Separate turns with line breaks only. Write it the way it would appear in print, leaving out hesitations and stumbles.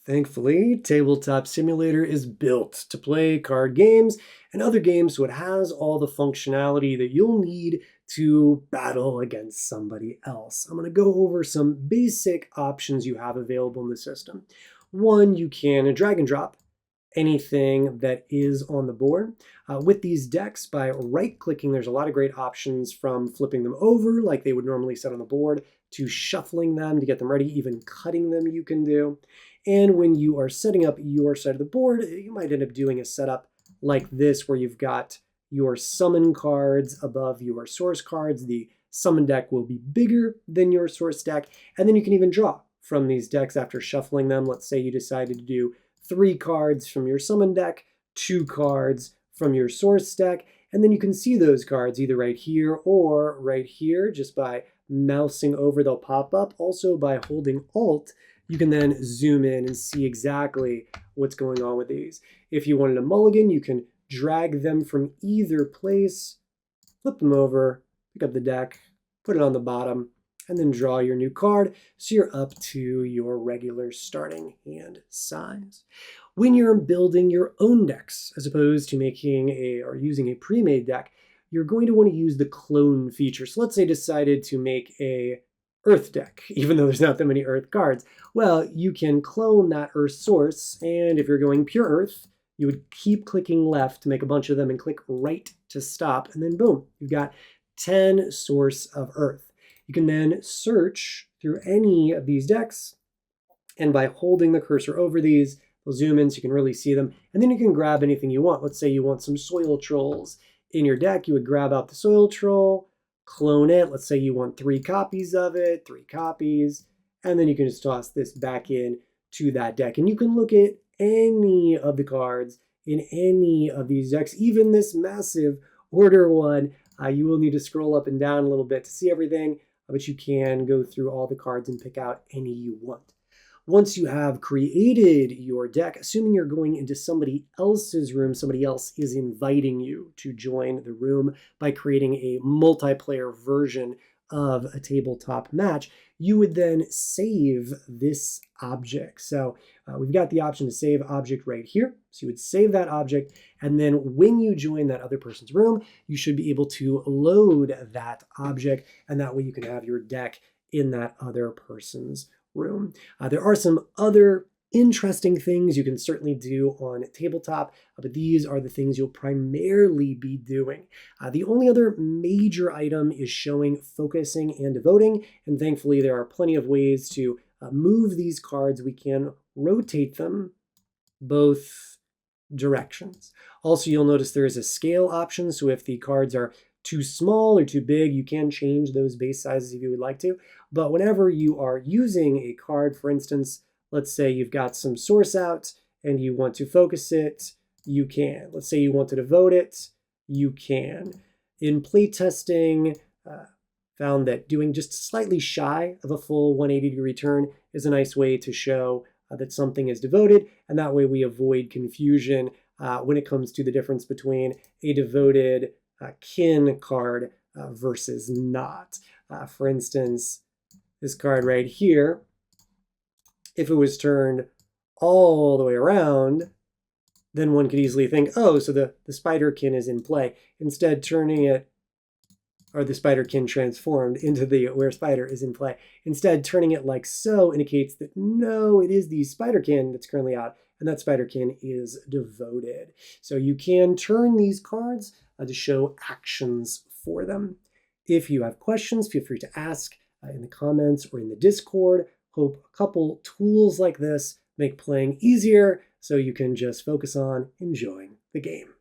Thankfully, Tabletop Simulator is built to play card games and other games, so it has all the functionality that you'll need to battle against somebody else. I'm going to go over some basic options you have available in the system. One, you can drag and drop anything that is on the board. With these decks, by right-clicking, there's a lot of great options from flipping them over like they would normally sit on the board, to shuffling them to get them ready, even cutting them you can do. And when you are setting up your side of the board, you might end up doing a setup like this where you've got your summon cards above your source cards. The summon deck will be bigger than your source deck, and then you can even draw from these decks after shuffling them. Let's say you decided to do 3 cards from your summon deck, 2 cards from your source deck, and then you can see those cards either right here or right here just by mousing over. They'll pop up. Also, by holding Alt, you can then zoom in and see exactly what's going on with these. If you wanted a mulligan, you can drag them from either place, flip them over, pick up the deck, put it on the bottom, and then draw your new card, so you're up to your regular starting hand size. When you're building your own decks, as opposed to making or using a pre-made deck, you're going to want to use the clone feature. So let's say you decided to make a Earth deck, even though there's not that many Earth cards. Well, you can clone that Earth source, and if you're going pure Earth, you would keep clicking left to make a bunch of them and click right to stop, and then boom, you've got 10 source of Earth. You can then search through any of these decks, and by holding the cursor over these, they'll zoom in so you can really see them, and then you can grab anything you want. Let's say you want some soil trolls in your deck. You would grab out the soil troll, clone it. Let's say you want 3 copies of it, 3 copies, and then you can just toss this back in to that deck. And you can look at any of the cards in any of these decks, even this massive order one. You will need to scroll up and down a little bit to see everything, but you can go through all the cards and pick out any you want. Once you have created your deck, assuming you're going into somebody else's room, somebody else is inviting you to join the room by creating a multiplayer version of a tabletop match, you would then save this object. So we've got the option to save object right here. So you would save that object, and then when you join that other person's room, you should be able to load that object, and that way you can have your deck in that other person's room. There are some other interesting things you can certainly do on tabletop, but these are the things you'll primarily be doing. The only other major item is showing focusing and devoting, and thankfully there are plenty of ways to move these cards. We can rotate them both directions. Also, you'll notice there is a scale option, so if the cards are too small or too big, you can change those base sizes if you would like to. But whenever you are using a card, for instance, let's say you've got some source out and you want to focus it, you can. Let's say you want to devote it, you can. In playtesting, found that doing just slightly shy of a full 180-degree turn is a nice way to show that something is devoted, and that way we avoid confusion when it comes to the difference between a devoted kin card versus not. For instance, this card right here, if it was turned all the way around, then one could easily think, oh, so the spider kin is in play. Instead, turning it, or the spider kin transformed into the where spider is in play. Instead, turning it like so indicates that no, it is the spider kin that's currently out, and that spider kin is devoted. So you can turn these cards to show actions for them. If you have questions, feel free to ask in the comments or in the Discord. Hope a couple tools like this make playing easier so you can just focus on enjoying the game.